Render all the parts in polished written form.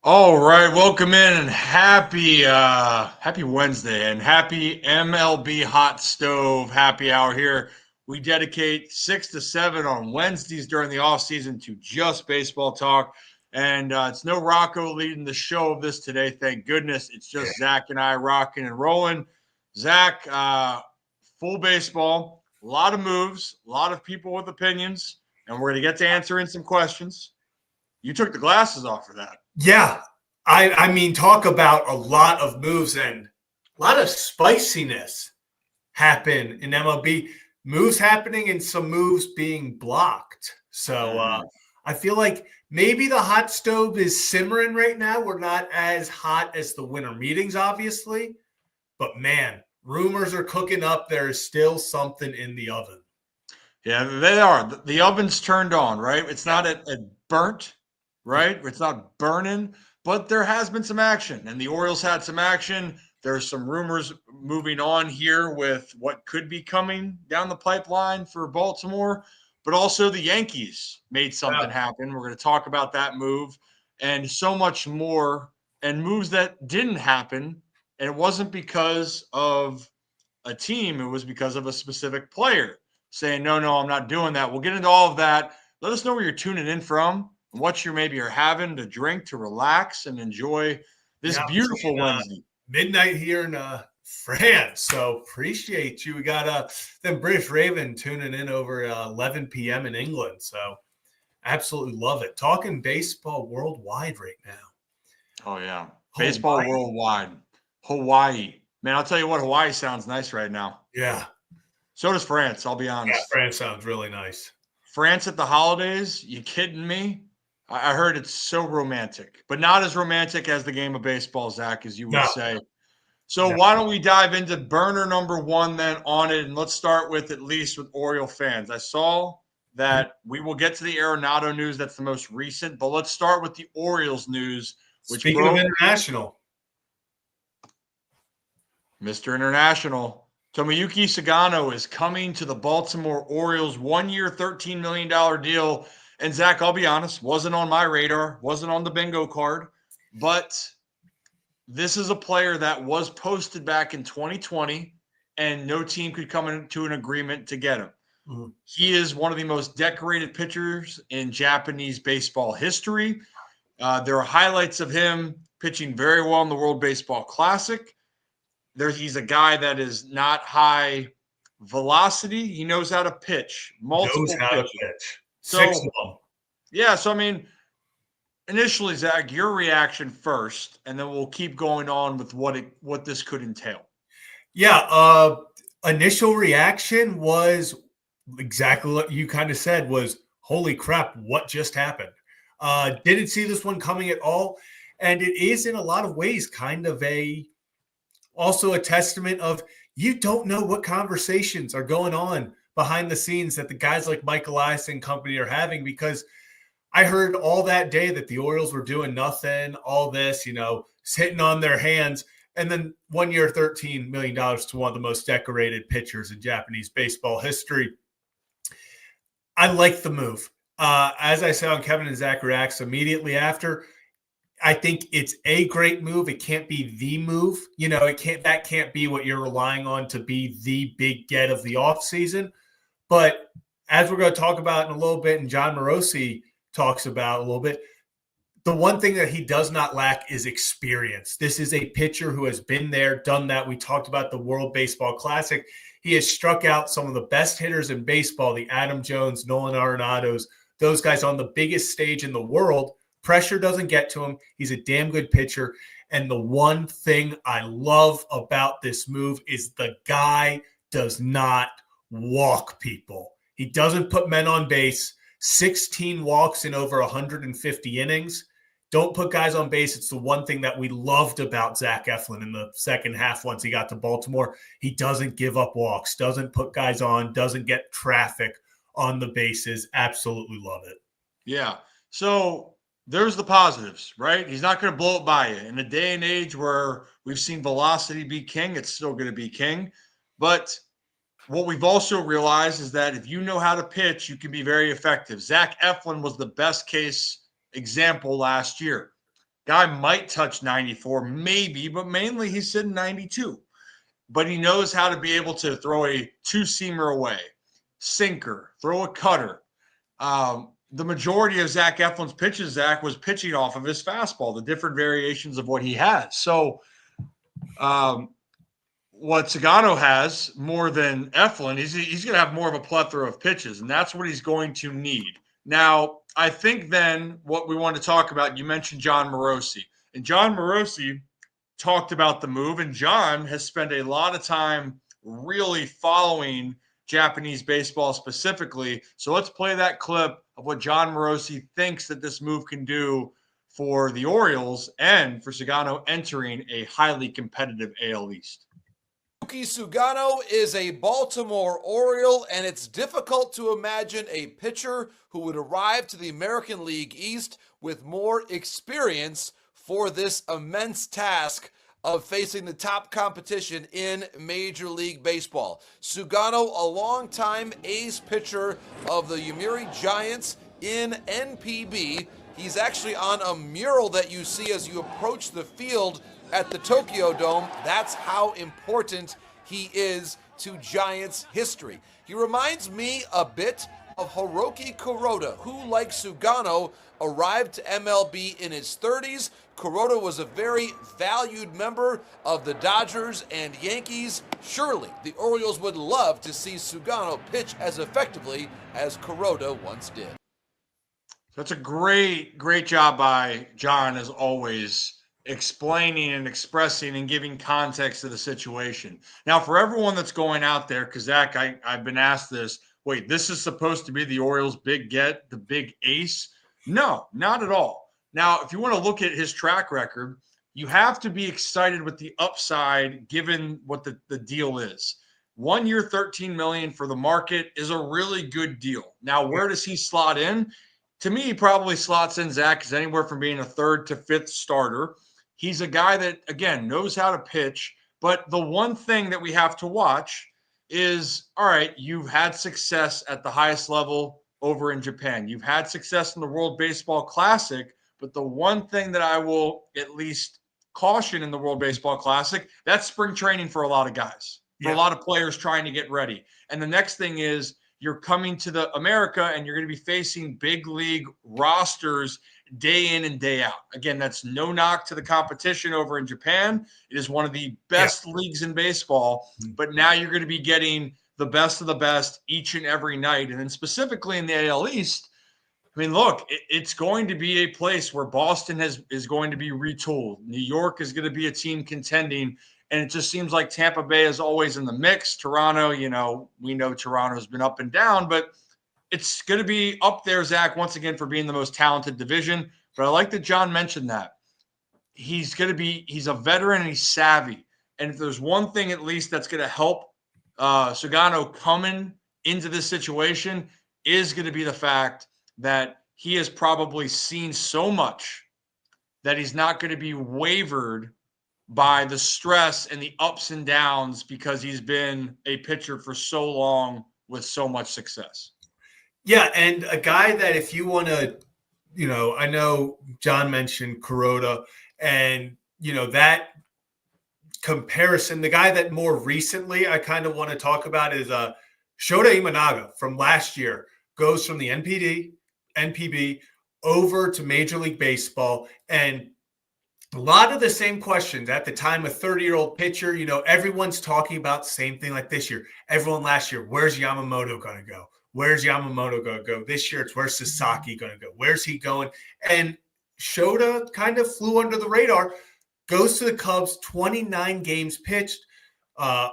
All right, welcome in and happy Wednesday and happy MLB Hot Stove Happy Hour here. We dedicate 6 to 7 on Wednesdays during the off season to just baseball talk. And it's no Rocco leading the show of this today, thank goodness. It's just Zach and I rocking and rolling. Zach, full baseball, a lot of moves, a lot of people with opinions, and we're going to get to answering some questions. You took the glasses off for that. Yeah. I mean, talk about a lot of moves and a lot of spiciness happen in MLB. Moves happening and some moves being blocked. So I feel like maybe the hot stove is simmering right now. We're not as hot as the winter meetings, obviously. But man, rumors are cooking up. There is still something in the oven. Yeah, they are. The oven's turned on, right? It's not at burnt, right? It's not burning, but there has been some action, and the Orioles had some action. There's some rumors moving on here with what could be coming down the pipeline for Baltimore, but also the Yankees made something happen. We're going to talk about that move and so much more, and moves that didn't happen. And it wasn't because of a team, it was because of a specific player saying, no, I'm not doing that. We'll get into all of that. Let us know where you're tuning in from and what you're having to drink to relax and enjoy this beautiful Wednesday. Midnight here in France. So appreciate you. We got the British Raven tuning in over 11 p.m. in England. So absolutely love it. Talking baseball worldwide right now. Oh, yeah. Baseball worldwide. Hawaii. Man, I'll tell you what, Hawaii sounds nice right now. Yeah. So does France, I'll be honest. Yeah, France sounds really nice. France at the holidays? You kidding me? I heard it's so romantic, but not as romantic as the game of baseball, Zach, as you would say. So why don't we dive into burner number one then on it, and let's start with at least with Oriole fans. I saw that we will get to the Arenado news. That's the most recent, but let's start with the Orioles news. Speaking of international. Mr. International. Tomoyuki Sugano is coming to the Baltimore Orioles, 1 year, $13 million deal. And Zach, I'll be honest, wasn't on my radar, wasn't on the bingo card, but this is a player that was posted back in 2020, and no team could come into an agreement to get him. Mm-hmm. He is one of the most decorated pitchers in Japanese baseball history. There are highlights of him pitching very well in the World Baseball Classic. He's a guy that is not high velocity. He knows how to pitch, multiple pitches. Six of them. Yeah, so I mean, initially, Zach, your reaction first, and then we'll keep going on with what this could entail. Yeah, initial reaction was exactly what you kind of said was, holy crap, what just happened? Didn't see this one coming at all. And it is in a lot of ways kind of also a testament of you don't know what conversations are going on behind the scenes that the guys like Mike Elias and company are having, because I heard all that day that the Orioles were doing nothing, all this, sitting on their hands. And then 1 year, $13 million to one of the most decorated pitchers in Japanese baseball history. I like the move. As I said on Kevin and Zach Reacts immediately after, I think it's a great move. It can't be the move. That can't be what you're relying on to be the big get of the offseason. But as we're going to talk about in a little bit, and John Morosi talks about a little bit, the one thing that he does not lack is experience. This is a pitcher who has been there, done that. We talked about the World Baseball Classic. He has struck out some of the best hitters in baseball, the Adam Jones, Nolan Arenados, those guys on the biggest stage in the world. Pressure doesn't get to him. He's a damn good pitcher. And the one thing I love about this move is the guy does not walk people. He doesn't put men on base. 16 walks in over 150 innings. Don't put guys on base. It's the one thing that we loved about Zach Eflin in the second half once he got to Baltimore. He doesn't give up walks, doesn't put guys on, doesn't get traffic on the bases. Absolutely love it. Yeah. So there's the positives, right? He's not going to blow it by you. In a day and age where we've seen velocity be king, it's still going to be king. But what we've also realized is that if you know how to pitch, you can be very effective. Zach Eflin was the best case example last year. Guy might touch 94, maybe, but mainly he's sitting 92. But he knows how to be able to throw a two-seamer away, sinker, throw a cutter. The majority of Zach Eflin's pitches, Zach, was pitching off of his fastball, the different variations of what he has. So what Sugano has more than Eflin, he's going to have more of a plethora of pitches, and that's what he's going to need. Now, I think then what we want to talk about, you mentioned John Morosi. And John Morosi talked about the move, and John has spent a lot of time really following Japanese baseball specifically. So let's play that clip of what John Morosi thinks that this move can do for the Orioles and for Sugano entering a highly competitive AL East. Sugano is a Baltimore Oriole, and it's difficult to imagine a pitcher who would arrive to the American League East with more experience for this immense task of facing the top competition in Major League Baseball. Sugano, a longtime ace pitcher of the Yomiuri Giants in NPB. He's actually on a mural that you see as you approach the field at the Tokyo Dome. That's how important he is to Giants history. He reminds me a bit of Hiroki Kuroda, who, like Sugano, arrived to MLB in his 30s. Kuroda was a very valued member of the Dodgers and Yankees. Surely the Orioles would love to see Sugano pitch as effectively as Kuroda once did. That's a great job by John, as always, explaining and expressing and giving context to the situation. Now, for everyone that's going out there, because Zach, I've been asked this, wait, this is supposed to be the Orioles' big get, the big ace? No, not at all. Now, if you want to look at his track record, you have to be excited with the upside given what the deal is. 1 year, $13 million for the market is a really good deal. Now, where does he slot in? To me, he probably slots in, Zach, as anywhere from being a third to fifth starter. He's a guy that, again, knows how to pitch. But the one thing that we have to watch is, all right, you've had success at the highest level over in Japan. You've had success in the World Baseball Classic. But the one thing that I will at least caution in the World Baseball Classic, that's spring training for a lot of guys, for a lot of players trying to get ready. And the next thing is, you're coming to the America and you're going to be facing big league rosters day in and day out. Again, that's no knock to the competition over in Japan. It is one of the best leagues in baseball, but now you're going to be getting the best of the best each and every night. And then specifically in the AL East, I mean, look, it's going to be a place where Boston is going to be retooled. New York is going to be a team contending. And it just seems like Tampa Bay is always in the mix. Toronto, we know Toronto's been up and down, but it's going to be up there, Zach, once again, for being the most talented division. But I like that John mentioned that. He's a veteran and he's savvy. And if there's one thing at least that's going to help Sugano coming into this situation is going to be the fact that he has probably seen so much that he's not going to be wavered by the stress and the ups and downs because he's been a pitcher for so long with so much success. Yeah, and a guy that if you want to, I know John mentioned Kuroda, and, that comparison, the guy that more recently I kind of want to talk about is Shota Imanaga from last year, goes from the NPB over to Major League Baseball, and a lot of the same questions at the time, a 30-year-old pitcher, everyone's talking about the same thing like this year. Everyone last year, where's Yamamoto going to go? Where's Yamamoto going to go? This year, it's where's Sasaki going to go? Where's he going? And Shota kind of flew under the radar, goes to the Cubs, 29 games pitched,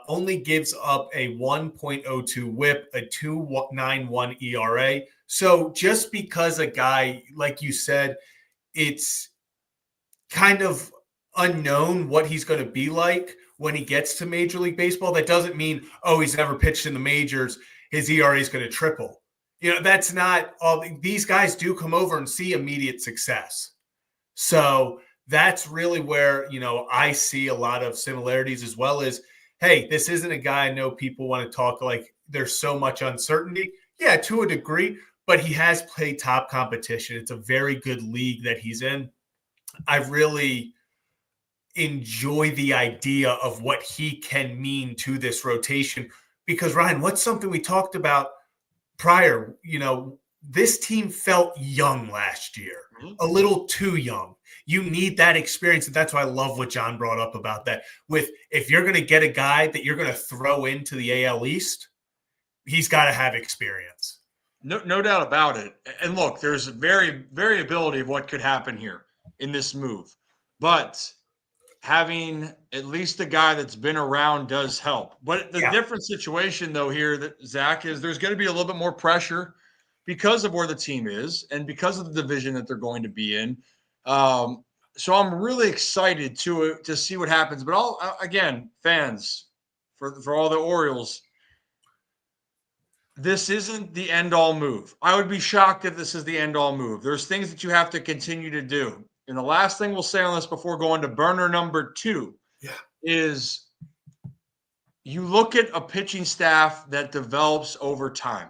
only gives up a 1.02 whip, a 2.91 ERA. So just because a guy, like you said, it's kind of unknown what he's going to be like when he gets to Major League Baseball. That doesn't mean, he's never pitched in the majors, his ERA is going to triple. That's not all. These guys do come over and see immediate success. So that's really where, I see a lot of similarities, as well as, hey, this isn't a guy I know people want to talk like there's so much uncertainty. Yeah, to a degree, but he has played top competition. It's a very good league that he's in. I really enjoy the idea of what he can mean to this rotation. Because, Ryan, what's something we talked about prior? This team felt young last year, a little too young. You need that experience. And that's why I love what John brought up about that. If you're going to get a guy that you're going to throw into the AL East, he's got to have experience. No doubt about it. And look, there's variability of what could happen here in this move. But having at least a guy that's been around does help. But the different situation, though, here, that Zach, is there's going to be a little bit more pressure because of where the team is and because of the division that they're going to be in. So I'm really excited to see what happens. But again, fans, for all the Orioles, this isn't the end-all move. I would be shocked if this is the end-all move. There's things that you have to continue to do. And the last thing we'll say on this before going to burner number 2 is you look at a pitching staff that develops over time.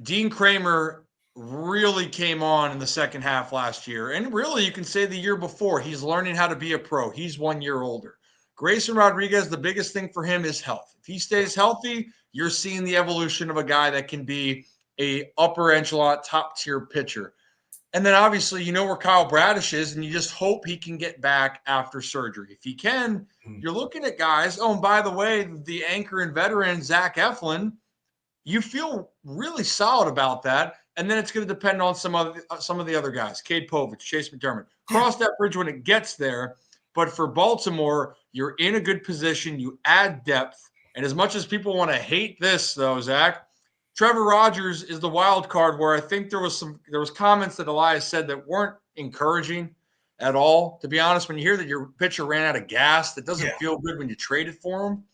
Dean Kramer really came on in the second half last year. And really, you can say the year before. He's learning how to be a pro. He's 1 year older. Grayson Rodriguez, the biggest thing for him is health. If he stays healthy, you're seeing the evolution of a guy that can be a upper echelon, top-tier pitcher. And then obviously, you know where Kyle Bradish is, and you just hope he can get back after surgery. If he can, you're looking at guys. Oh, and by the way, the anchor and veteran, Zach Eflin, you feel really solid about that. And then it's going to depend on some of the other guys, Cade Povich, Chase McDermott. Cross that bridge when it gets there. But for Baltimore, you're in a good position. You add depth. And as much as people want to hate this, though, Zach, Trevor Rogers is the wild card where I think there was comments that Elias said that weren't encouraging at all. To be honest, when you hear that your pitcher ran out of gas, that doesn't feel good when you traded for him.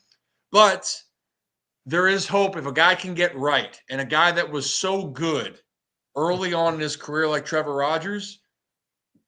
But there is hope if a guy can get right, and a guy that was so good early on in his career like Trevor Rogers,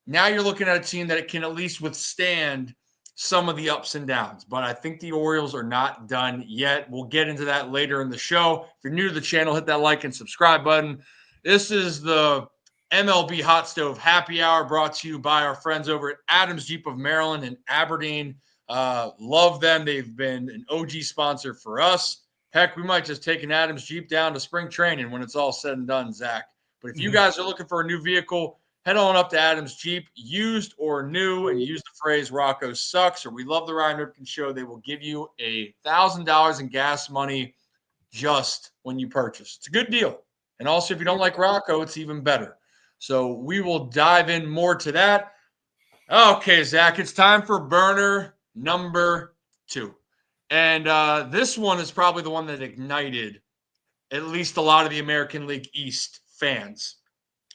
now you're looking at a team that it can at least withstand some of the ups and downs. But I think the Orioles are not done yet. We'll get into that later in the show. If you're new to the channel, hit that like and subscribe button. This is the MLB Hot Stove Happy Hour brought to you by our friends over at Adams Jeep of Maryland in Aberdeen. Love them. They've been an OG sponsor for us. Heck, we might just take an Adams Jeep down to spring training when it's all said and done, Zach. But if you guys are looking for a new vehicle, head on up to Adams Jeep, used or new, and use the phrase Rocco sucks or we love the Ryan Ripken show. They will give you $1,000 in gas money just when you purchase. It's a good deal. And also, if you don't like Rocco, it's even better. So we will dive in more to that. Okay, Zach, it's time for burner number 2. And this one is probably the one that ignited at least a lot of the American League East fans.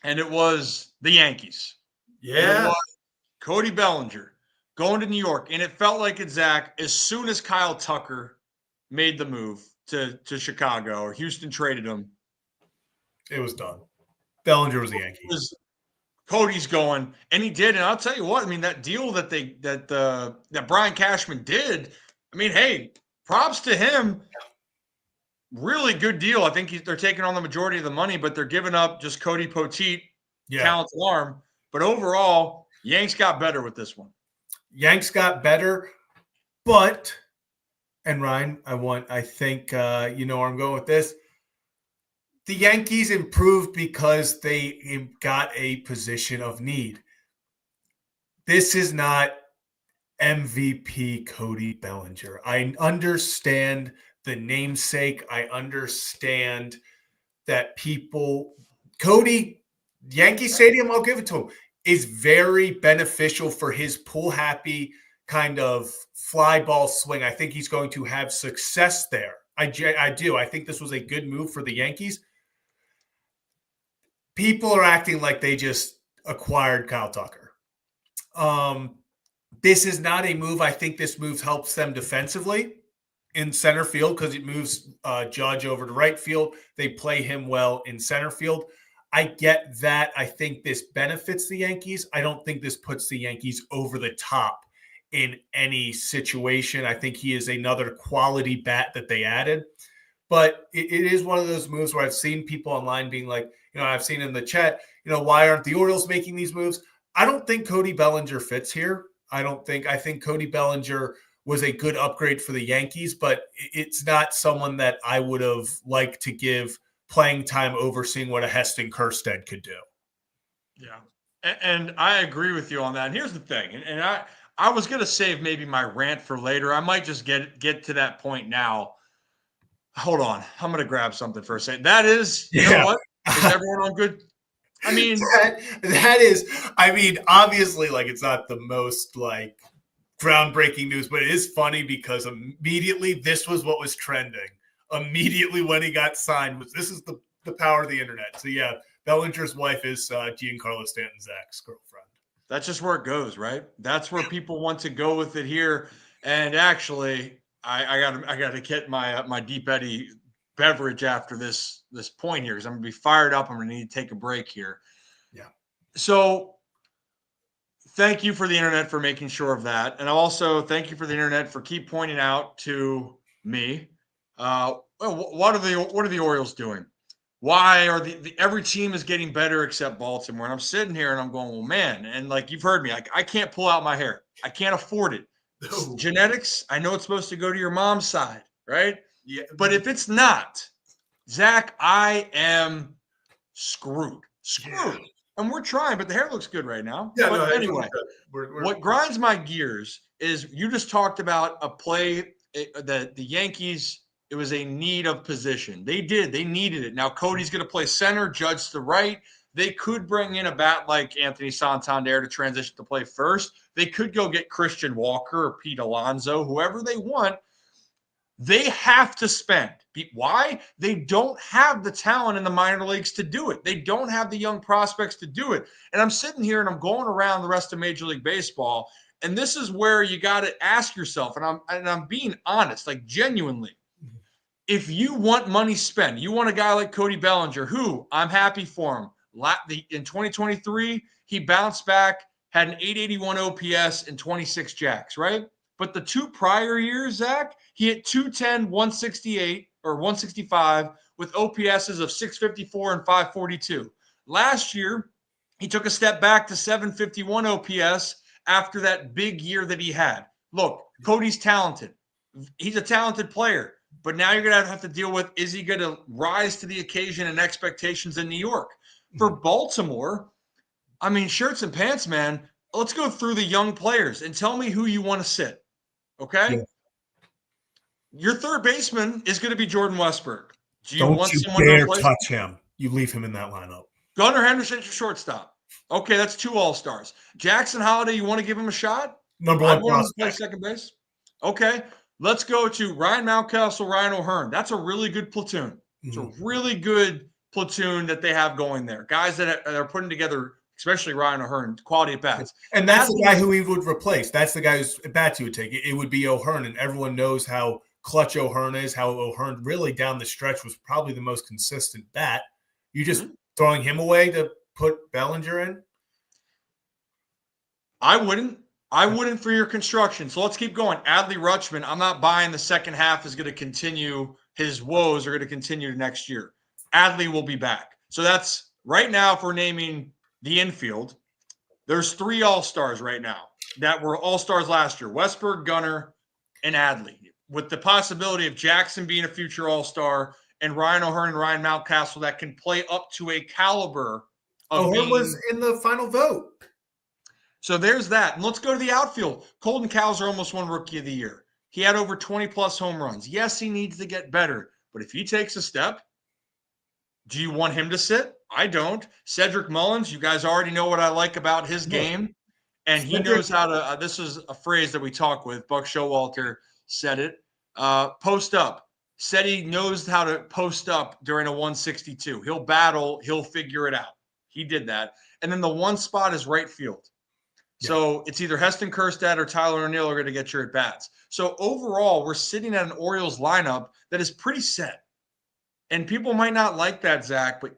And it was the Yankees. Yeah. It was Cody Bellinger going to New York. And it felt like it, Zach, as soon as Kyle Tucker made the move to Chicago or Houston traded him, it was done. Bellinger was the Yankees. Cody's going, and he did. And I'll tell you what, I mean, that deal that Brian Cashman did, I mean, hey, props to him. Really good deal. I think they're taking on the majority of the money, but they're giving up just Cody Poteet, talented arm. But overall, Yanks got better with this one. Yanks got better, but, and Ryan, I think you know where I'm going with this. The Yankees improved because they got a position of need. This is not MVP Cody Bellinger. I understand the namesake. I understand that Yankee Stadium, I'll give it to him, is very beneficial for his pull-happy kind of fly ball swing. I think he's going to have success there. I do. I think this was a good move for the Yankees. People are acting like they just acquired Kyle Tucker. This is not a move. I think this move helps them defensively in center field because it moves Judge over to right field. They play him well in center field. I get that. I think this benefits the Yankees. I don't think this puts the Yankees over the top in any situation. I think he is another quality bat that they added. But it is one of those moves where I've seen people online being like, I've seen in the chat, why aren't the Orioles making these moves? I don't think Cody Bellinger fits here. I think Cody Bellinger was a good upgrade for the Yankees, but it's not someone that I would have liked to give playing time over seeing what a Heston Kjerstad could do. Yeah. And I agree with you on that. And here's the thing, and I was gonna save maybe my rant for later. I might just get to that point now. Hold on. I'm gonna grab something for a second. That is, you know what? Is everyone on good? I mean, that is, I mean, obviously, like, it's not the most like groundbreaking news, but it is funny because immediately this was what was trending. Immediately when he got signed, this is the power of the internet. So yeah, Bellinger's wife is Giancarlo Stanton's ex-girlfriend. that's just where it goes, right? That's where people want to go with it here. And actually, I got to get my Deep Eddy beverage after this point here because I'm gonna be fired up. I'm gonna need to take a break here. Yeah. So thank you for the internet for making sure of that, and also thank you for the internet for keep pointing out to me. What are the Orioles doing? Why are every team is getting better except Baltimore? And I'm sitting here and I'm going, well, man, and like you've heard me, like I can't pull out my hair. I can't afford it. No. Genetics, I know it's supposed to go to your mom's side, right? Yeah. But if it's not, Zach, I am screwed. Screwed. Yeah. And we're trying, but the hair looks good right now. Yeah, but no, anyway, what grinds my gears is you just talked about a play that the Yankees, it was a need of position. They needed it. Now Cody's going to play center, Judge to right. They could bring in a bat like Anthony Santander to transition to play first. They could go get Christian Walker or Pete Alonso, whoever they want. They have to spend. Why? They don't have the talent in the minor leagues to do it. They don't have the young prospects to do it. And I'm sitting here and I'm going around the rest of Major League Baseball, and this is where you got to ask yourself, and I'm being honest, like genuinely. If you want money spent, you want a guy like Cody Bellinger, who I'm happy for him. In 2023, he bounced back, had an 881 OPS and 26 jacks, right? But the two prior years, Zach, he hit 210, 168 or 165 with OPSs of 654 and 542. Last year, he took a step back to 751 OPS after that big year that he had. Look, Cody's talented. He's a talented player. But now you're going to have to deal with, is he going to rise to the occasion and expectations in New York? For Baltimore, I mean, shirts and pants, man, let's go through the young players and tell me who you want to sit. Okay? Yeah. Your third baseman is going to be Jordan Westburg. Don't you dare touch him. You leave him in that lineup. Gunnar Henderson's your shortstop. Okay, that's 2 all-stars. Jackson Holiday, you want to give him a shot? Number one prospect. Play second base. Okay. Let's go to Ryan Mountcastle, Ryan O'Hearn. That's a really good platoon. It's a really good platoon that they have going there. Guys that are putting together, especially Ryan O'Hearn, quality at bats. And that's the guy who he would replace. That's the guy whose bats he would take. It would be O'Hearn, and everyone knows how clutch O'Hearn is, how O'Hearn really down the stretch was probably the most consistent bat. You just throwing him away to put Bellinger in? I wouldn't for your construction. So let's keep going. Adley Rutschman, I'm not buying the second half is going to continue. His woes are going to continue next year. Adley will be back. So that's right now, if we're naming the infield, there's 3 all-stars right now that were all-stars last year. Westburg, Gunnar, and Adley. With the possibility of Jackson being a future all-star and Ryan O'Hearn and Ryan Mountcastle that can play up to a caliber of O'Hearn was in the final vote. So there's that. And let's go to the outfield. Colton Cowser almost won Rookie of the Year. He had over 20-plus home runs. Yes, he needs to get better. But if he takes a step, do you want him to sit? I don't. Cedric Mullins, you guys already know what I like about his game. And he knows how to this is a phrase that we talk with. Buck Showalter said it. Post up. Said he knows how to post up during a 162. He'll battle. He'll figure it out. He did that. And then the one spot is right field. So it's either Heston Kjerstad or Tyler O'Neill are going to get your at-bats. So overall, we're sitting at an Orioles lineup that is pretty set. And people might not like that, Zach, but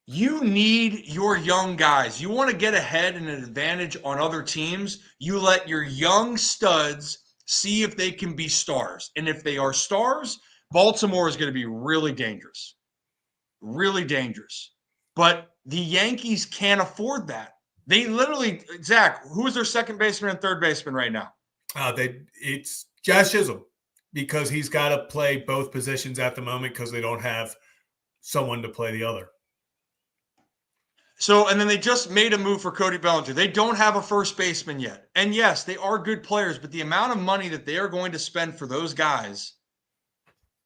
you need your young guys. You want to get ahead and an advantage on other teams, you let your young studs see if they can be stars. And if they are stars, Baltimore is going to be really dangerous. Really dangerous. But the Yankees can't afford that. They literally, Zach, who is their second baseman and third baseman right now? It's Jazz Chisholm because he's got to play both positions at the moment because they don't have someone to play the other. So, and then they just made a move for Cody Bellinger. They don't have a first baseman yet. And yes, they are good players, but the amount of money that they are going to spend for those guys,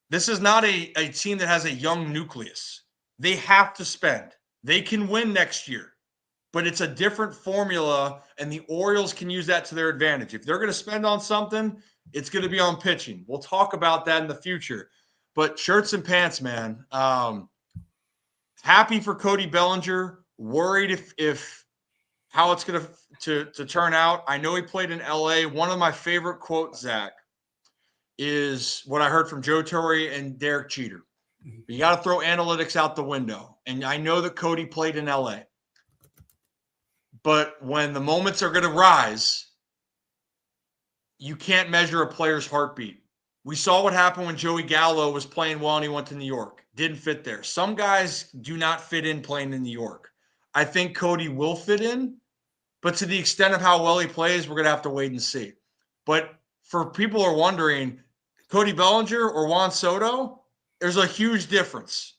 this is not a team that has a young nucleus. They have to spend. They can win next year, but it's a different formula, and the Orioles can use that to their advantage. If they're going to spend on something, it's going to be on pitching. We'll talk about that in the future. But shirts and pants, man. Happy for Cody Bellinger. Worried if how it's going to turn out. I know he played in LA. One of my favorite quotes, Zach, is what I heard from Joe Torre and Derek Jeter. You got to throw analytics out the window. And I know that Cody played in LA. But when the moments are going to rise, you can't measure a player's heartbeat. We saw what happened when Joey Gallo was playing well and he went to New York. Didn't fit there. Some guys do not fit in playing in New York. I think Cody will fit in, but to the extent of how well he plays, we're going to have to wait and see. But for people who are wondering, Cody Bellinger or Juan Soto, there's a huge difference,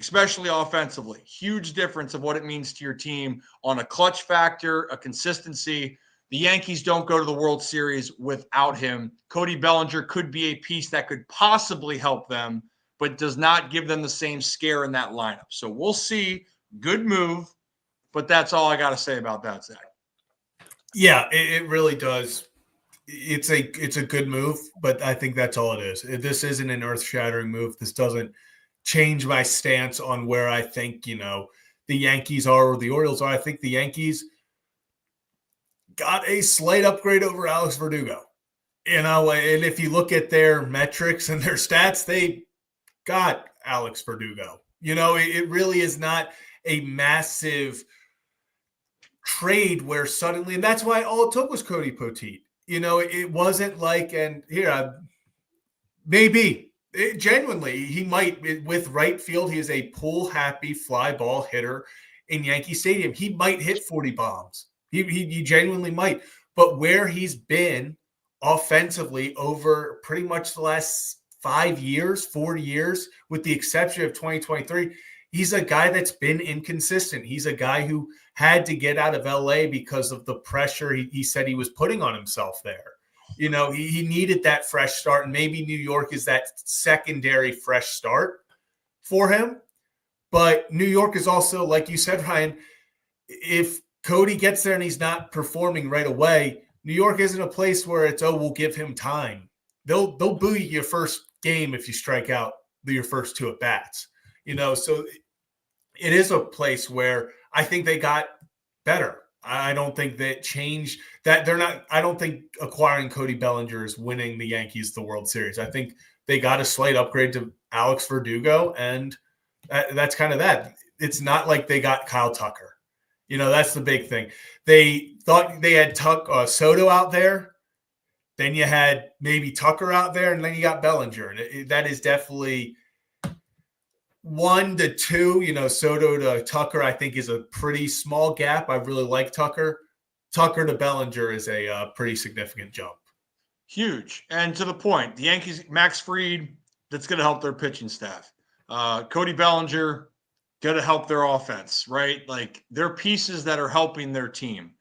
especially offensively. Huge difference of what it means to your team on a clutch factor, a consistency. The Yankees don't go to the World Series without him. Cody Bellinger could be a piece that could possibly help them, but does not give them the same scare in that lineup. So we'll see. Good move, but that's all I got to say about that, Zach. Yeah, it really does. It's a good move, but I think that's all it is. This isn't an earth-shattering move. This doesn't change my stance on where I think, the Yankees are or the Orioles are. I think the Yankees got a slight upgrade over Alex Verdugo. And if you look at their metrics and their stats, they got Alex Verdugo. It really is not a massive trade where suddenly, and that's why all it took was Cody Poteet. It wasn't like, and here, maybe genuinely, he might, with right field, he is a pull happy fly ball hitter in Yankee Stadium. He might hit 40 bombs. He genuinely might. But where he's been offensively over pretty much the last 5 years, 4 years, with the exception of 2023, he's a guy that's been inconsistent. He's a guy who had to get out of LA because of the pressure he said he was putting on himself there. He needed that fresh start, and maybe New York is that secondary fresh start for him. But New York is also, like you said, Ryan, if Cody gets there and he's not performing right away, New York isn't a place where it's, we'll give him time. They'll boo you your first game if you strike out your first 2 at bats. So it is a place where I think they got better. I don't think that changed that. I don't think acquiring Cody Bellinger is winning the Yankees the World Series. I think they got a slight upgrade to Alex Verdugo, and that's kind of that. It's not like they got Kyle Tucker. That's the big thing. They thought they had Soto out there. Then you had maybe Tucker out there, and then you got Bellinger. And that is definitely 1 to 2, Soto to Tucker, I think, is a pretty small gap. I really like Tucker. Tucker to Bellinger is a pretty significant jump. Huge. And to the point, the Yankees, Max Fried, that's going to help their pitching staff. Cody Bellinger, going to help their offense, right? Like, they're pieces that are helping their team.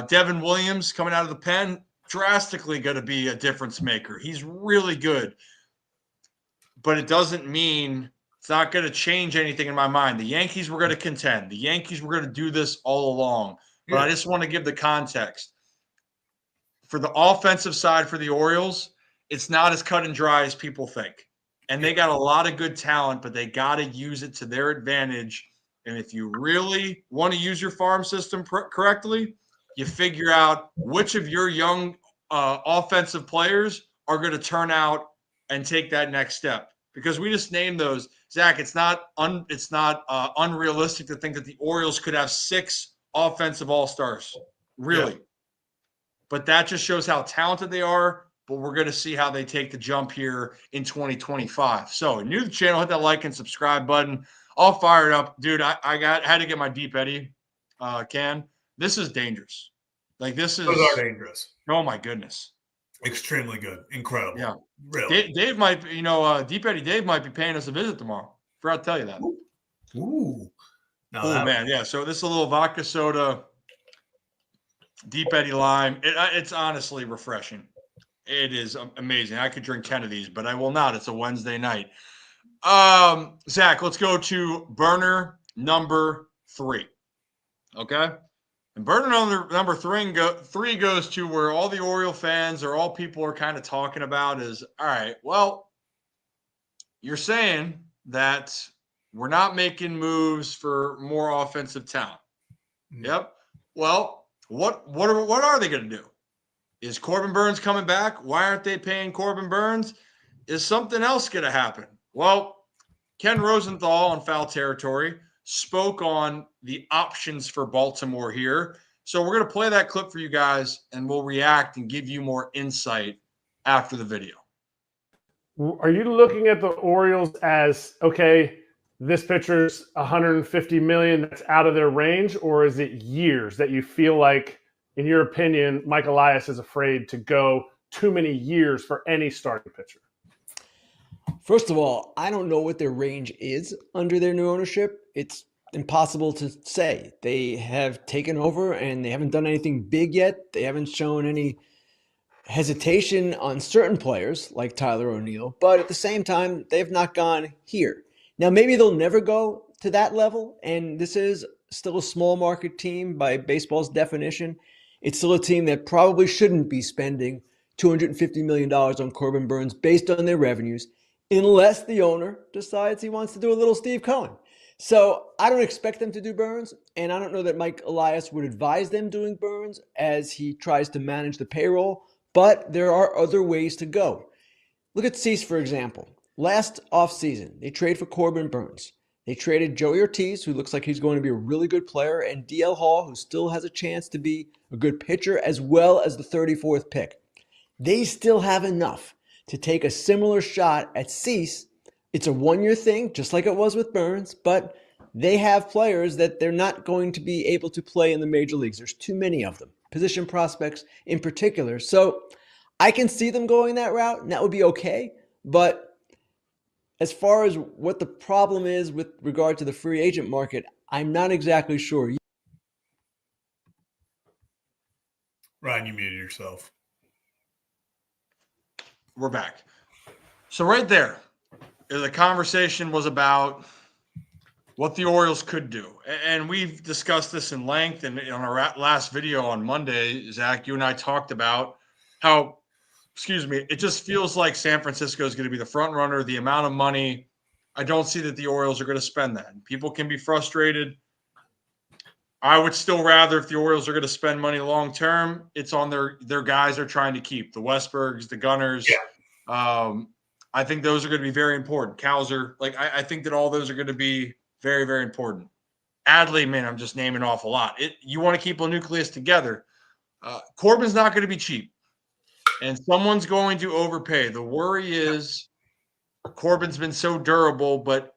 Devin Williams coming out of the pen, drastically going to be a difference maker. He's really good. But it doesn't mean it's not going to change anything in my mind. The Yankees were going to contend. The Yankees were going to do this all along. But I just want to give the context. For the offensive side for the Orioles, it's not as cut and dry as people think. And they got a lot of good talent, but they got to use it to their advantage. And if you really want to use your farm system correctly, you figure out which of your young offensive players are going to turn out and take that next step. Because we just named those. Zach, it's not unrealistic to think that the Orioles could have 6 offensive all-stars, really. Yeah. But that just shows how talented they are, but we're going to see how they take the jump here in 2025. So, new to the channel, hit that like and subscribe button. I'll fire it up. Dude, I had to get my Deep Eddy can. this is dangerous. Like this is, Those are dangerous. oh my goodness. Extremely good. Incredible. Yeah. Really. Dave might, Deep Eddie Dave might be paying us a visit tomorrow. Forgot to tell you that. Ooh. Oh man, yeah. So this is a little vodka soda, Deep Eddie lime. It's honestly refreshing. It is amazing. I could drink 10 of these, but I will not. It's a Wednesday night. Zach, let's go to burner number 3. Okay. And burner number 3 goes to where all the Oriole fans or all people are kind of talking about is, all right, well, you're saying that we're not making moves for more offensive talent. Yep. Well, what are they going to do? Is Corbin Burnes coming back? Why aren't they paying Corbin Burnes? Is something else going to happen? Well, Ken Rosenthal on Foul Territory spoke on the options for Baltimore here. So we're going to play that clip for you guys, and we'll react and give you more insight after the video. Are you looking at the Orioles as, okay, this pitcher's $150 million that's out of their range, or is it years that you feel like, in your opinion, Mike Elias is afraid to go too many years for any starting pitcher? First of all, I don't know what their range is under their new ownership. It's impossible to say. They have taken over and they haven't done anything big yet. They haven't shown any hesitation on certain players like Tyler O'Neill, but at the same time, they've not gone here. Now, maybe they'll never go to that level, and this is still a small market team by baseball's definition. It's still a team that probably shouldn't be spending $250 million on Corbin Burnes based on their revenues, unless the owner decides he wants to do a little Steve Cohen. So I don't expect them to do Burnes, and I don't know that Mike Elias would advise them doing Burnes as he tries to manage the payroll, but there are other ways to go. Look at Cease, for example. Last offseason, they traded for Corbin Burnes. They traded Joey Ortiz, who looks like he's going to be a really good player, and DL Hall, who still has a chance to be a good pitcher, as well as the 34th pick. They still have enough to take a similar shot at Cease. It's a one-year thing, just like it was with Burnes, but they have players that they're not going to be able to play in the major leagues. There's too many of them, position prospects in particular. So I can see them going that route, and that would be okay. But as far as what the problem is with regard to the free agent market, I'm not exactly sure. Ryan, you muted yourself. We're back. So right there, the conversation was about what the Orioles could do. And we've discussed this in length. And on our last video on Monday, Zach, you and I talked about how, it just feels like San Francisco is going to be the front runner, the amount of money. I don't see that the Orioles are going to spend that. People can be frustrated. I would still rather, if the Orioles are going to spend money long term, it's on their guys they're trying to keep, the Westbergs, the Gunners. Yeah. I think those are going to be very important. Cowser, I think that all those are going to be very, very important. Adley, man, I'm just naming off a lot. You want to keep a nucleus together. Corbin's not going to be cheap, and someone's going to overpay. The worry is Corbin's been so durable, but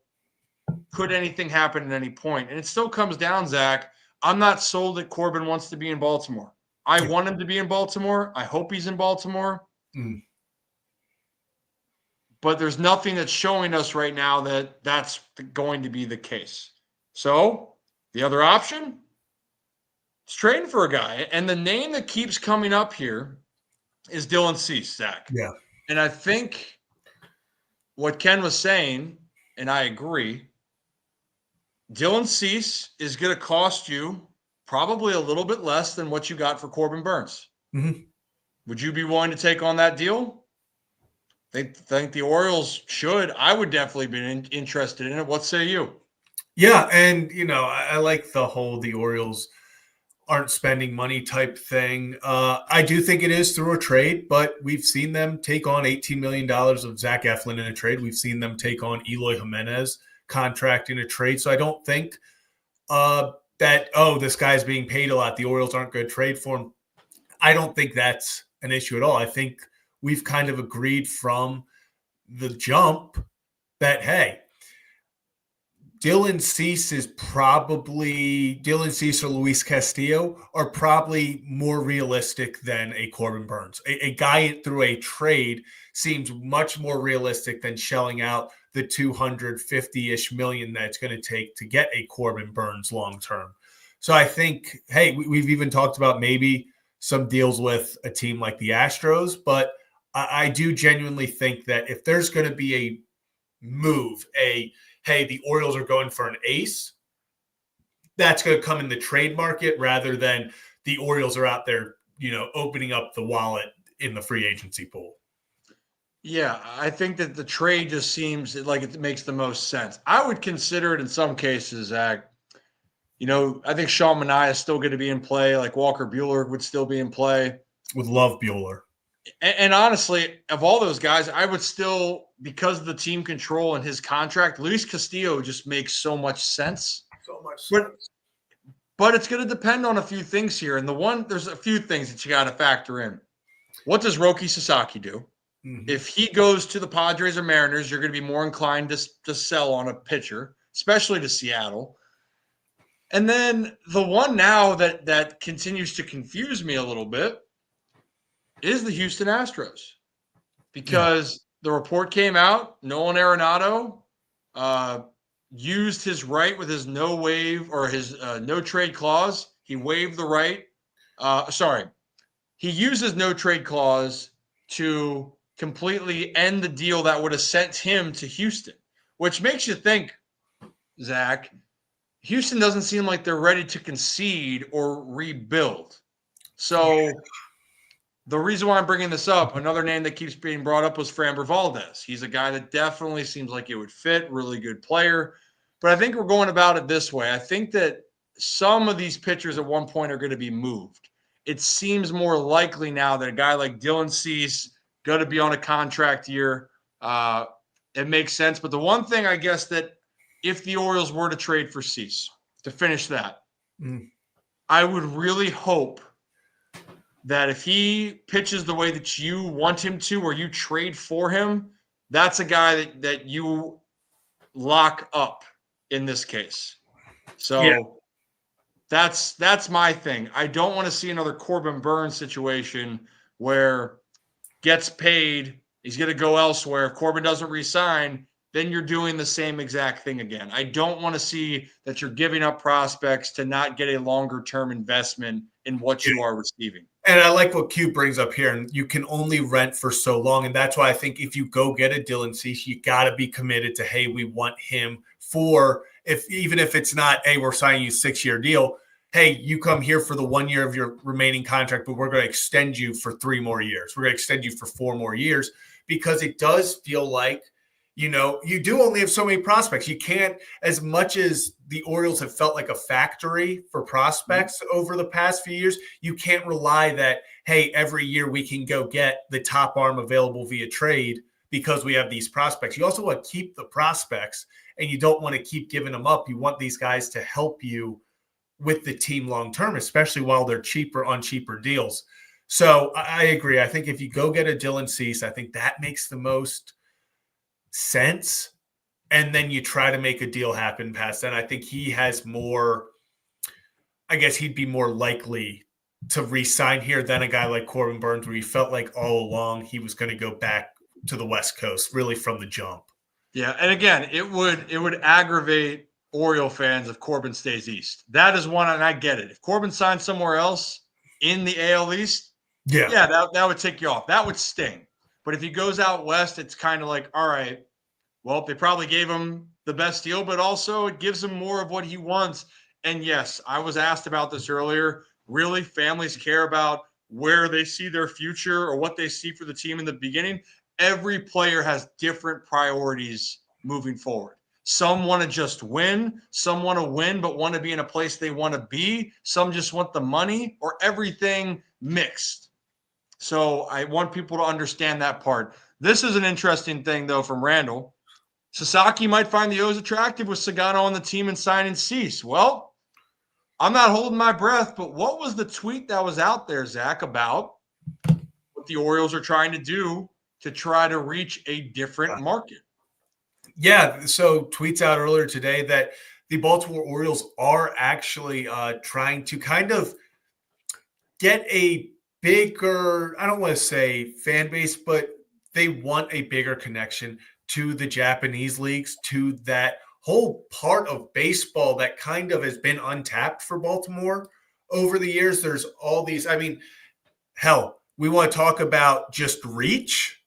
could anything happen at any point? And it still comes down, Zach. I'm not sold that Corbin wants to be in Baltimore. I want him to be in Baltimore. I hope he's in Baltimore. Mm. But there's nothing that's showing us right now that that's going to be the case. So the other option is trading for a guy. And the name that keeps coming up here is Dylan Cease, Zach. Yeah. And I think what Ken was saying, and I agree, Dylan Cease is going to cost you probably a little bit less than what you got for Corbin Burnes. Mm-hmm. Would you be willing to take on that deal? They think the Orioles should. I would definitely be interested in it. What say you? Yeah, and, I like the whole the Orioles aren't spending money type thing. I do think it is through a trade, but we've seen them take on $18 million of Zach Eflin in a trade. We've seen them take on Eloy Jimenez contract in a trade. So I don't think this guy's being paid a lot, the Orioles aren't going to trade for him. I don't think that's an issue at all. I think we've kind of agreed from the jump that, hey, Dylan Cease or Luis Castillo are probably more realistic than a Corbin Burns. A guy through a trade seems much more realistic than shelling out the 250-ish million that it's going to take to get a Corbin Burns long term. So I think, hey, we've even talked about maybe some deals with a team like the Astros, but I do genuinely think that if there's going to be a move, hey, the Orioles are going for an ace, that's going to come in the trade market rather than the Orioles are out there, opening up the wallet in the free agency pool. Yeah, I think that the trade just seems like it makes the most sense. I would consider it in some cases, Zach. I think Sean Manaea is still going to be in play. Like Walker Buehler would still be in play. Would love Buehler. And honestly, of all those guys, I would still, because of the team control and his contract, Luis Castillo just makes so much sense. So much sense. But it's going to depend on a few things here. And there's a few things that you got to factor in. What does Roki Sasaki do? Mm-hmm. If he goes to the Padres or Mariners, you're going to be more inclined to sell on a pitcher, especially to Seattle. And then the one now that continues to confuse me a little bit is the Houston Astros, because the report came out, Nolan Arenado used his right with his no trade clause. He waived the right. He used his no trade clause to completely end the deal that would have sent him to Houston, which makes you think, Zach, Houston doesn't seem like they're ready to concede or rebuild. So the reason why I'm bringing this up, another name that keeps being brought up was Framber Valdez. He's a guy that definitely seems like it would fit, really good player. But I think we're going about it this way. I think that some of these pitchers at one point are going to be moved. It seems more likely now that a guy like Dylan Cease going to be on a contract year. It makes sense. But the one thing, I guess, that if the Orioles were to trade for Cease, to finish that, I would really hope that if he pitches the way that you want him to, or you trade for him, that's a guy that you lock up in this case. So that's my thing. I don't want to see another Corbin Burns situation where gets paid, he's going to go elsewhere. If Corbin doesn't re-sign, then you're doing the same exact thing again. I don't want to see that you're giving up prospects to not get a longer-term investment in what you are receiving. And I like what Q brings up here, and you can only rent for so long. And that's why I think if you go get a Dylan Cease, you got to be committed to, hey, we want him for, even if it's not, hey, we're signing you a 6-year deal. Hey, you come here for the 1 year of your remaining contract, but we're going to extend you for 3 more years. We're going to extend you for 4 more years, because it does feel like, you do only have so many prospects. You can't, as much as the Orioles have felt like a factory for prospects over the past few years, you can't rely that, hey, every year we can go get the top arm available via trade because we have these prospects. You also want to keep the prospects, and you don't want to keep giving them up. You want these guys to help you with the team long-term, especially while they're cheaper on cheaper deals. So I agree. I think if you go get a Dylan Cease, I think that makes the most sense. And then you try to make a deal happen past that. I think he has more, I guess he'd be more likely to re-sign here than a guy like Corbin Burns, where he felt like all along he was going to go back to the West Coast, really from the jump. Yeah, and again, it would aggravate Oriole fans if Corbin stays East. That is one, and I get it. If Corbin signs somewhere else in the AL East, that would take you off. That would sting. But if he goes out West, it's kind of like, all right, well, they probably gave him the best deal, but also it gives him more of what he wants. And yes, I was asked about this earlier. Really, families care about where they see their future or what they see for the team in the beginning. Every player has different priorities moving forward. Some want to just win. Some want to win but want to be in a place they want to be. Some just want the money, or everything mixed. So I want people to understand that part. This is an interesting thing, though, from Randall. Sasaki might find the O's attractive with Sugano on the team and signing Cease. Well, I'm not holding my breath, but what was the tweet that was out there, Zach, about what the Orioles are trying to do to try to reach a different market? Yeah, so tweets out earlier today that the Baltimore Orioles are actually trying to kind of get a bigger, I don't want to say fan base, but they want a bigger connection to the Japanese leagues, to that whole part of baseball that kind of has been untapped for Baltimore over the years. There's all these, I mean, hell, we want to talk about just reach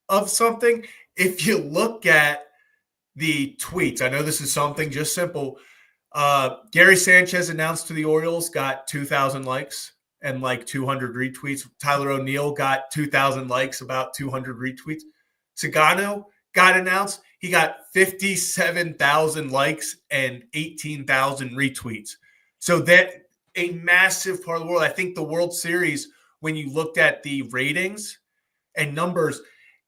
of something. If you look at the tweets, I know this is something just simple. Gary Sanchez announced to the Orioles, got 2,000 likes and like 200 retweets. Tyler O'Neill got 2,000 likes, about 200 retweets. Sugano got announced. He got 57,000 likes and 18,000 retweets. So that a massive part of the world. I think the World Series, when you looked at the ratings and numbers,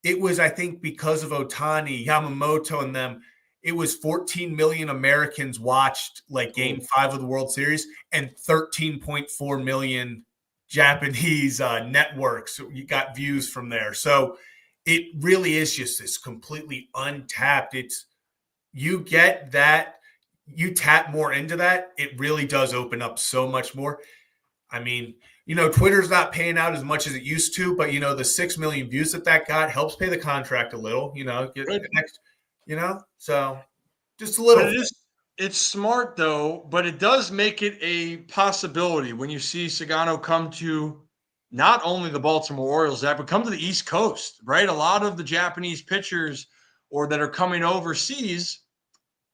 it was, I think, because of Ohtani, Yamamoto, and them, it was 14 million Americans watched like Game 5 of the World Series and 13.4 million Japanese networks. So you got views from there. So it really is just this completely untapped. It's you get that, you tap more into that, it really does open up so much more. I mean, Twitter's not paying out as much as it used to, but the 6 million views that got helps pay the contract a little. Get the next, so just a little. But it's smart though, but it does make it a possibility when you see Sugano come to not only the Baltimore Orioles, but come to the East Coast, right? A lot of the Japanese pitchers or that are coming overseas,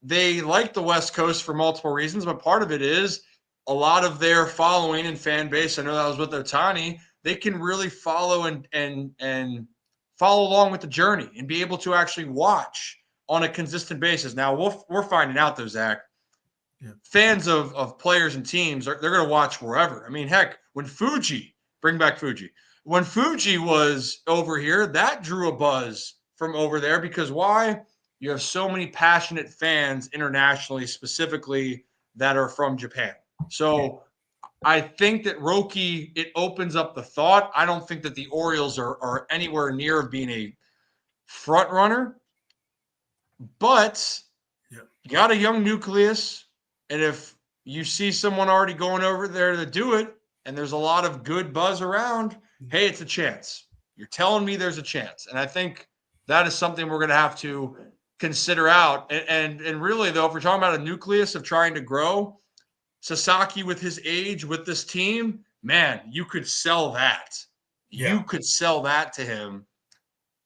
they like the West Coast for multiple reasons, but part of it is a lot of their following and fan base. I know that was with Ohtani. They can really follow and follow along with the journey and be able to actually watch on a consistent basis. Now we're finding out though, Zach, fans of players and teams they're going to watch wherever. I mean, heck, when bring back Fuji, when Fuji was over here, that drew a buzz from over there because why? You have so many passionate fans internationally, specifically that are from Japan. So I think that Roki, it opens up the thought. I don't think that the Orioles are anywhere near of being a front runner, but you got a young nucleus. And if you see someone already going over there to do it, and there's a lot of good buzz around, hey, it's a chance. You're telling me there's a chance. And I think that is something we're going to have to consider out. And really, though, if we're talking about a nucleus of trying to grow, Sasaki with his age, with this team, man, you could sell that. Yeah. You could sell that to him.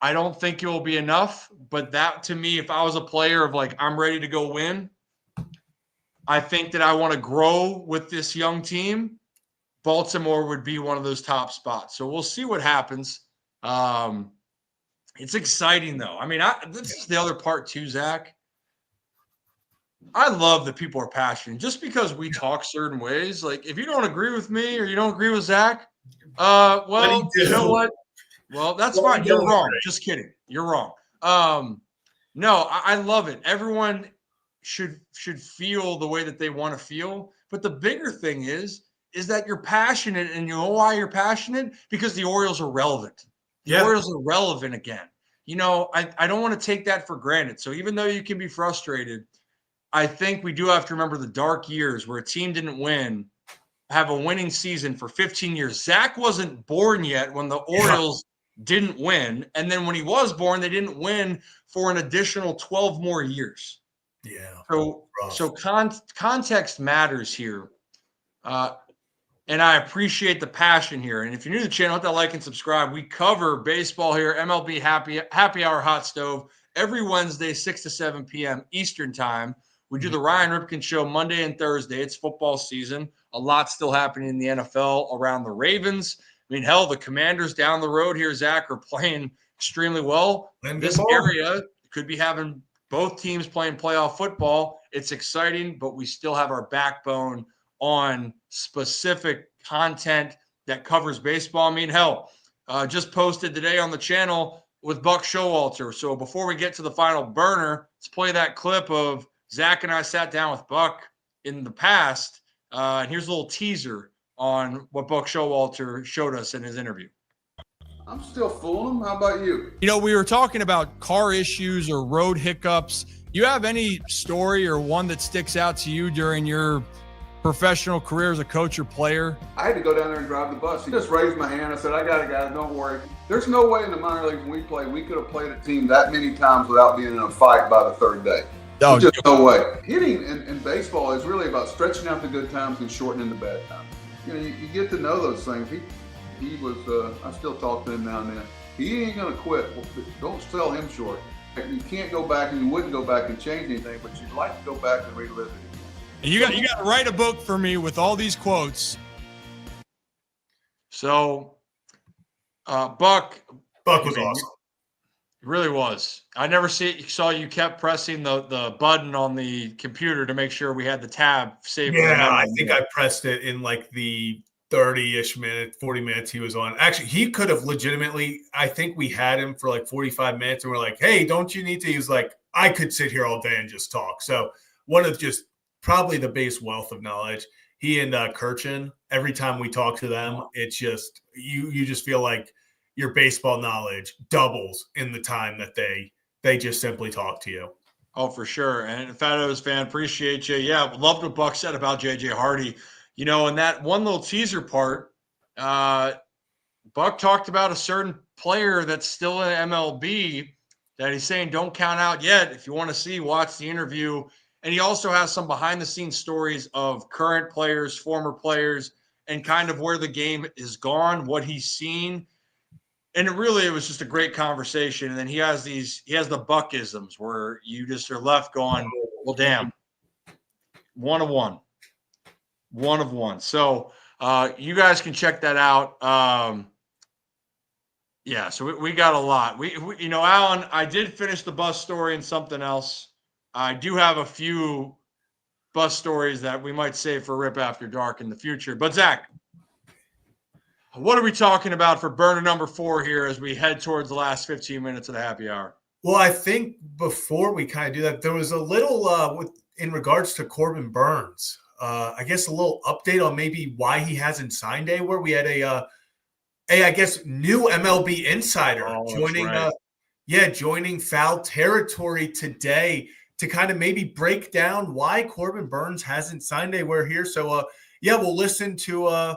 I don't think it will be enough, but that to me, if I was a player of like, I'm ready to go win, I think that I want to grow with this young team. Baltimore would be one of those top spots. So we'll see what happens. It's exciting, though. I mean, this is the other part too, Zach. I love that people are passionate. Just because we talk certain ways, like if you don't agree with me or you don't agree with Zach, well, you know what? Well, that's fine. You're wrong. Just kidding. You're wrong. No, I love it. Everyone should feel the way that they want to feel. But the bigger thing is that you're passionate, and you know why you're passionate? Because the Orioles are relevant. The Orioles are relevant again. I don't want to take that for granted. So even though you can be frustrated, I think we do have to remember the dark years where a team didn't win, have a winning season for 15 years. Zach wasn't born yet when the Orioles didn't win. And then when he was born, they didn't win for an additional 12 more years. Yeah. So context matters here. And I appreciate the passion here. And if you're new to the channel, hit that like and subscribe. We cover baseball here, MLB Happy Hour Hot Stove, every Wednesday, 6 to 7 p.m. Eastern Time. We do the Ryan Ripken Show Monday and Thursday. It's football season. A lot still happening in the NFL around the Ravens. I mean, hell, the Commanders down the road here, Zach, are playing extremely well. This area could be having both teams playing playoff football. It's exciting, but we still have our backbone on specific content that covers baseball. I mean, hell, just posted today on the channel with Buck Showalter. So before we get to the final burner, let's play that clip of Zach and I sat down with Buck in the past. And here's a little teaser on what Buck Showalter showed us in his interview. I'm still fooling them. How about you? You know, we were talking about car issues or road hiccups. You have any story or one that sticks out to you during your professional career as a coach or player? I had to go down there and drive the bus. He just raised my hand. I said, I got it, guys. Don't worry. There's no way in the minor leagues when we played, we could have played a team that many times without being in a fight by the third day. Oh, There's just no way. Hitting in baseball is really about stretching out the good times and shortening the bad times. You know, you get to know those things. He was, I still talk to him now and then. He ain't going to quit. Don't sell him short. You can't go back, and you wouldn't go back and change anything, but you'd like to go back and relive it again. And you got to write a book for me with all these quotes. So, Buck was awesome. It really was. I never saw you kept pressing the button on the computer to make sure we had the tab saved. Yeah, I think I pressed it in like the 30-ish minutes, 40 minutes he was on. Actually, he could have legitimately, I think we had him for like 45 minutes and we're like, hey, don't you need to? He was like, I could sit here all day and just talk. So one of just probably the base wealth of knowledge. He and Kirchen, every time we talk to them, it's just, you just feel like your baseball knowledge doubles in the time that they just simply talk to you. Oh, for sure. And Fat O's fan, appreciate you. Yeah, loved what Buck said about J.J. Hardy. You know, in that one little teaser part, Buck talked about a certain player that's still in MLB that he's saying don't count out yet. If you want to see, watch the interview. And he also has some behind-the-scenes stories of current players, former players, and kind of where the game is gone, what he's seen. And it was just a great conversation. And then he has the Buckisms where you just are left going, well, damn, one of one. So you guys can check that out. Yeah, so we got a lot. We you know, Alan, I did finish the bus story and something else. I do have a few bus stories that we might save for Rip After Dark in the future. But Zach, what are we talking about for burner number 4 here as we head towards the last 15 minutes of the happy hour? Well, I think before we kind of do that, there was a little in regards to Corbin Burns. I guess a little update on maybe why he hasn't signed anywhere. We had a I guess new MLB insider joining Foul Territory today to kind of maybe break down why Corbin Burns hasn't signed anywhere here. So we'll listen to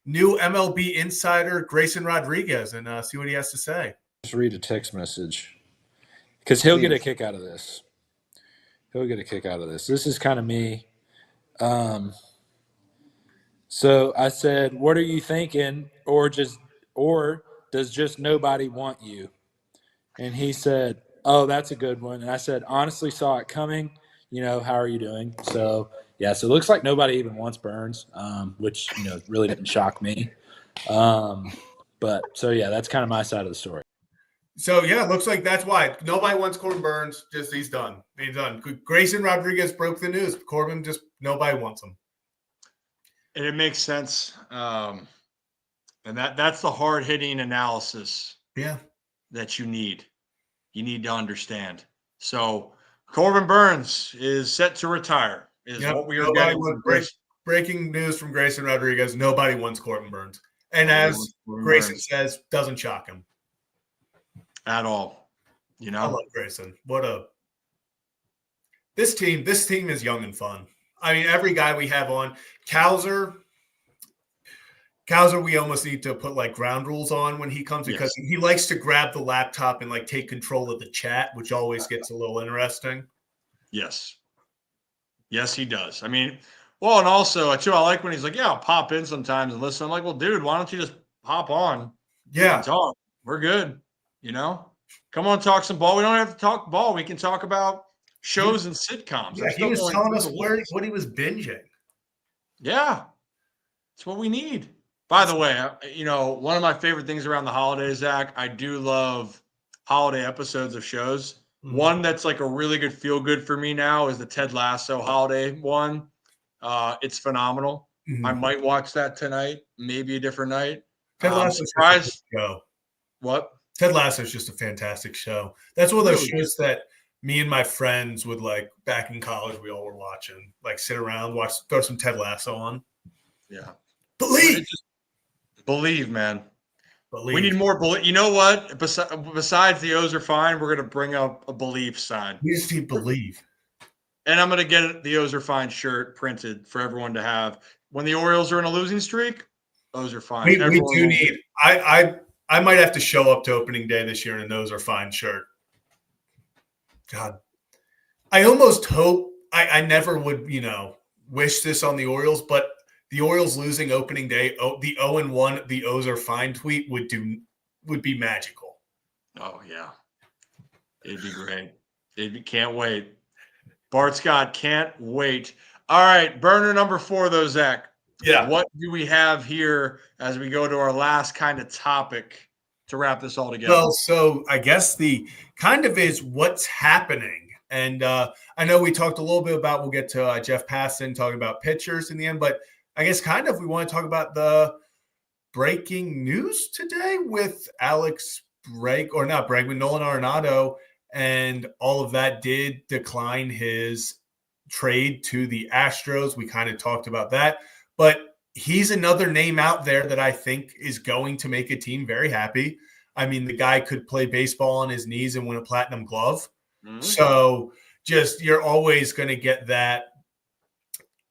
new MLB insider Grayson Rodriguez and see what he has to say. Just read a text message because he'll get a kick out of this. This is kind of me. So I said, what are you thinking? Or does just nobody want you? And he said, oh, that's a good one. And I said, honestly saw it coming. You know, how are you doing? So, yeah, so it looks like nobody even wants Burns, which, you know, really didn't shock me. But so, yeah, that's kind of my side of the story. So, yeah, it looks like that's why. Nobody wants Corbin Burns. Just he's done. Grayson Rodriguez broke the news. Corbin just nobody wants him. And it makes sense. And that's the hard-hitting analysis that you need. You need to understand. So Corbin Burns is set to retire is what we are getting from breaking news from Grayson Rodriguez. Nobody wants Corbin Burns. And as Grayson says, doesn't shock him. At all. You know? I love Grayson. This team is young and fun. I mean, every guy we have on, Cowser, we almost need to put like ground rules on when he comes because he likes to grab the laptop and like take control of the chat, which always gets a little interesting. Yes, he does. I mean, well, and also too, I like when he's like, "Yeah, I'll pop in sometimes and listen." I'm like, "Well, dude, why don't you just hop on? Yeah, and talk. We're good. You know, come on, talk some ball. We don't have to talk ball. We can talk about shows and sitcoms." Yeah, he was telling us what he was binging. Yeah, it's what we need. By the way, you know, one of my favorite things around the holidays, Zach, I do love holiday episodes of shows. Mm-hmm. One that's like a really good feel-good for me now is the Ted Lasso holiday one. It's phenomenal. Mm-hmm. I might watch that tonight, maybe a different night. Ted Lasso's surprised. Show. What? Ted Lasso is just a fantastic show. That's one of those shows that me and my friends would like back in college. We all were watching, like sit around, throw some Ted Lasso on. Yeah. Believe, man. We need more belief. You know what? Besides the O's are fine, we're going to bring up a belief sign. We just need believe. And I'm going to get the O's are fine shirt printed for everyone to have. When the Orioles are in a losing streak, O's are fine. We do need. I might have to show up to opening day this year in an O's are fine shirt. God, I almost hope I never would, wish this on the Orioles, but the Orioles losing opening day, the 0-1, the O's are fine tweet would be magical. Oh yeah, it'd be great. Can't wait. Bart Scott can't wait. All right, burner number 4 though, Zach. Yeah. What do we have here as we go to our last kind of topic to wrap this all together? Well, so I guess the kind of is what's happening. And I know we talked a little bit about, we'll get to Jeff Passan talking about pitchers in the end, but I guess kind of we want to talk about the breaking news today with Nolan Arenado, and all of that did decline his trade to the Astros. We kind of talked about that, but he's another name out there that I think is going to make a team very happy. I mean, the guy could play baseball on his knees and win a platinum glove. Mm-hmm. So just, you're always going to get that,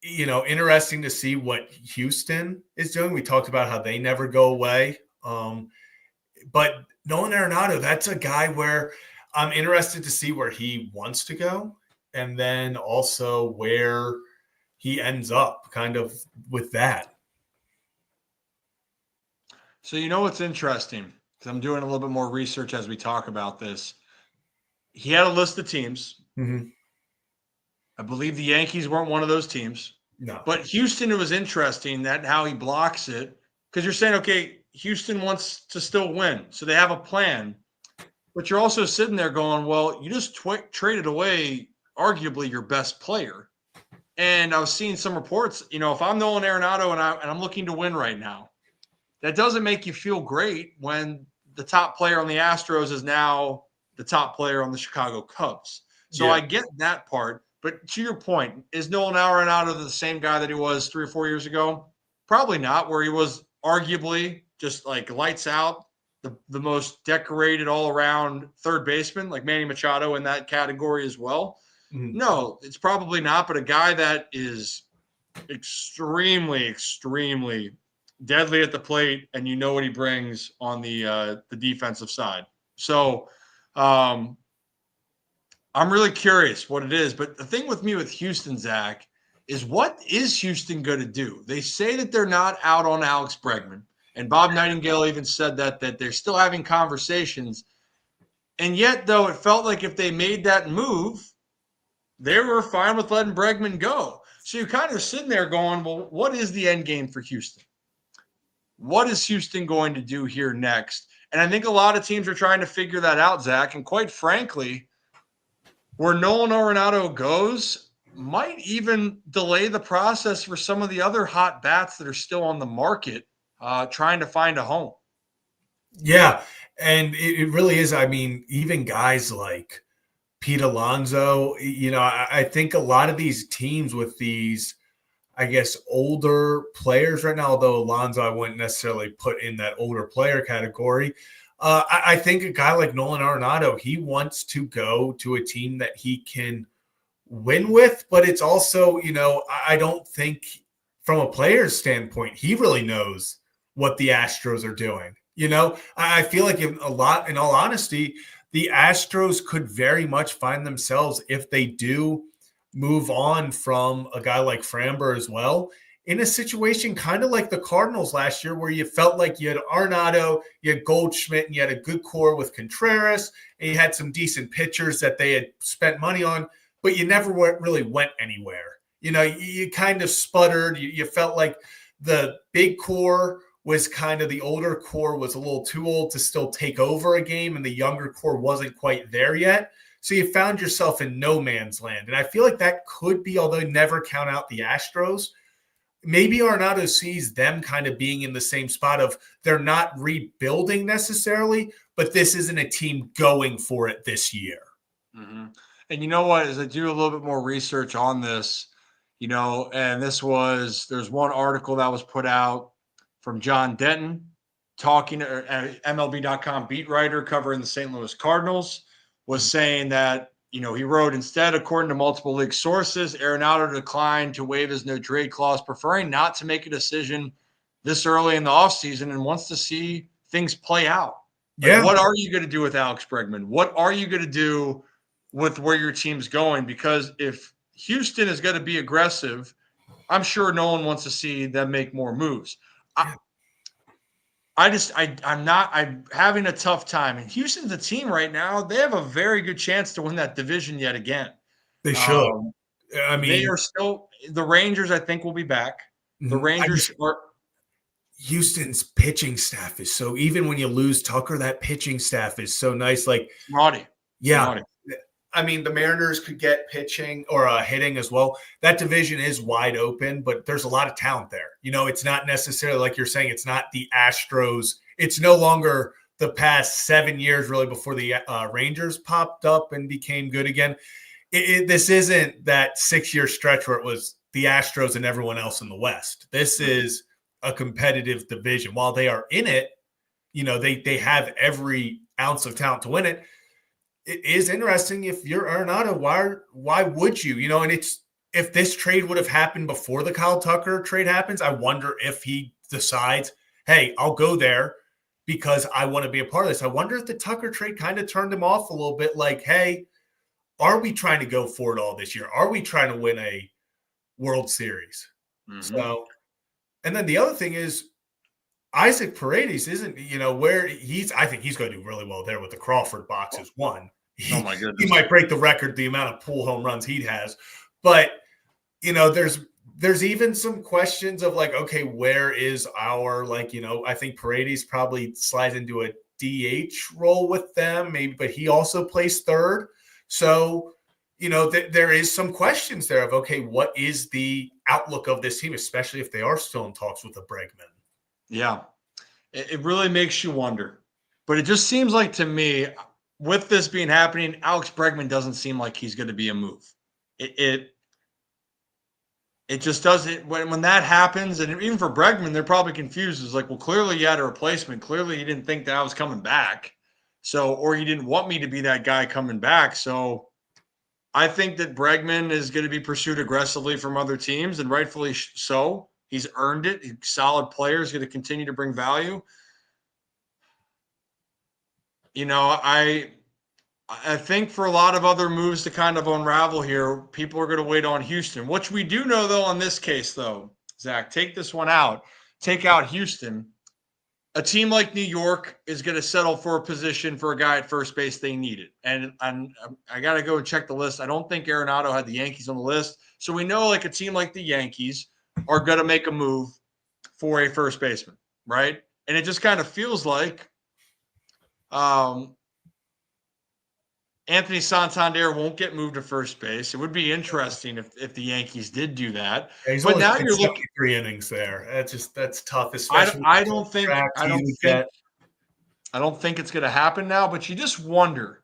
interesting to see what Houston is doing. We talked about how they never go away. But Nolan Arenado, that's a guy where I'm interested to see where he wants to go, and then also where he ends up kind of with that. So what's interesting, because I'm doing a little bit more research as we talk about this. He had a list of teams. Mm-hmm. I believe the Yankees weren't one of those teams. No. But Houston, it was interesting that how he blocks it, because you're saying, okay, Houston wants to still win, so they have a plan. But you're also sitting there going, well, you just traded away arguably your best player. And I was seeing some reports, if I'm Nolan Arenado and I'm looking to win right now, that doesn't make you feel great when the top player on the Astros is now the top player on the Chicago Cubs. So I get that part. But to your point, is Nolan Arenado the same guy that he was 3 or 4 years ago? Probably not, where he was arguably just like lights out, the most decorated all-around third baseman, like Manny Machado in that category as well. Mm-hmm. No, it's probably not, but a guy that is extremely, extremely deadly at the plate, and what he brings on the defensive side. So I'm really curious what it is. But the thing with me with Houston, Zach, is what is Houston going to do? They say that they're not out on Alex Bregman. And Bob Nightingale even said that they're still having conversations. And yet, though, it felt like if they made that move, they were fine with letting Bregman go. So you're kind of sitting there going, well, what is the end game for Houston? What is Houston going to do here next? And I think a lot of teams are trying to figure that out, Zach. And quite frankly, where Nolan Arenado goes might even delay the process for some of the other hot bats that are still on the market trying to find a home. Yeah, and it really is. I mean, even guys like Pete Alonso, I think a lot of these teams with these, I guess, older players right now, although Alonso I wouldn't necessarily put in that older player category. I think a guy like Nolan Arenado, he wants to go to a team that he can win with, but it's also, I don't think from a player's standpoint, he really knows what the Astros are doing. I feel like in all honesty, the Astros could very much find themselves, if they do move on from a guy like Framber as well, in a situation kind of like the Cardinals last year, where you felt like you had Arenado, you had Goldschmidt, and you had a good core with Contreras, and you had some decent pitchers that they had spent money on, but you never really went anywhere. You kind of sputtered. You felt like the big core was kind of, the older core was a little too old to still take over a game, and the younger core wasn't quite there yet. So you found yourself in no man's land. And I feel like that could be, although never count out the Astros, maybe Arenado sees them kind of being in the same spot of they're not rebuilding necessarily, but this isn't a team going for it this year. Mm-hmm. And you know what, as I do a little bit more research on this, and there's one article that was put out from John Denton, talking to MLB.com beat writer covering the St. Louis Cardinals, was saying that, he wrote, instead, according to multiple league sources, Arenado declined to waive his no trade clause, preferring not to make a decision this early in the offseason and wants to see things play out. Like, what are you going to do with Alex Bregman? What are you going to do with where your team's going? Because if Houston is going to be aggressive, I'm sure no one wants to see them make more moves. I'm having a tough time. And Houston's a team right now. They have a very good chance to win that division yet again. They should. They are still – the Rangers, I think, will be back. The Rangers are – Houston's pitching staff is so – even when you lose Tucker, that pitching staff is so nice. Like – Roddy. Yeah. Roddy. I mean, the Mariners could get pitching or hitting as well. That division is wide open, but there's a lot of talent there. It's not necessarily like you're saying, it's not the Astros. It's no longer the past 7 years really before the Rangers popped up and became good again. This isn't that 6-year stretch where it was the Astros and everyone else in the West. This is a competitive division. While they are in it, they have every ounce of talent to win it. It is interesting if you're Arenado, why would you? And it's if this trade would have happened before the Kyle Tucker trade happens, I wonder if he decides, hey, I'll go there because I want to be a part of this. I wonder if the Tucker trade kind of turned him off a little bit, like, hey, are we trying to go for it all this year? Are we trying to win a World Series? So, and then the other thing is Isaac Paredes isn't, where I think he's going to do really well there with the Crawford boxes. One, oh my goodness, he might break the record, the amount of pool home runs he has. But, there's even some questions of like, okay, where is our, I think Paredes probably slides into a DH role with them, maybe, but he also plays third. So, there is some questions there of, okay, what is the outlook of this team, especially if they are still in talks with the Bregman? Yeah. It really makes you wonder. But it just seems like to me, with this being happening, Alex Bregman doesn't seem like he's going to be a move. It just doesn't. When that happens, and even for Bregman, they're probably confused. It's like, well, clearly you had a replacement. Clearly you didn't think that I was coming back. Or you didn't want me to be that guy coming back. So I think that Bregman is going to be pursued aggressively from other teams, and rightfully so. He's earned it. He's a solid player. He's going to continue to bring value. I think for a lot of other moves to kind of unravel here, people are going to wait on Houston. What we do know, though, on this case, though, Zach, take this one out. Take out Houston. A team like New York is going to settle for a position for a guy at first base they needed. And I got to go and check the list. I don't think Arenado had the Yankees on the list. So we know like a team like the Yankees are going to make a move for a first baseman, right? And it just kind of feels like Anthony Santander won't get moved to first base. It would be interesting if the Yankees did do that. Yeah, he's but only now you're looking 3 innings there. That's tough. Especially I don't think it's going to happen now. But you just wonder,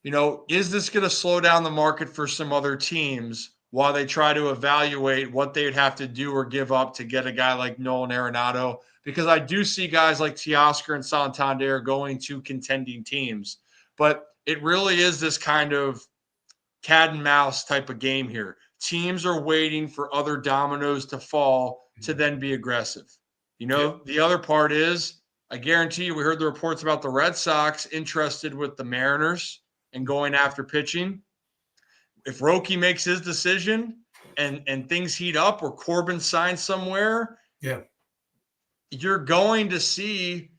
is this going to slow down the market for some other teams while they try to evaluate what they would have to do or give up to get a guy like Nolan Arenado? Because I do see guys like Teoscar and Santander going to contending teams, but it really is this kind of cat and mouse type of game here. Teams are waiting for other dominoes to fall to then be aggressive. The other part is, I guarantee you, we heard the reports about the Red Sox interested with the Mariners and going after pitching. If Roki makes his decision and things heat up or Corbin signs somewhere, you're going to see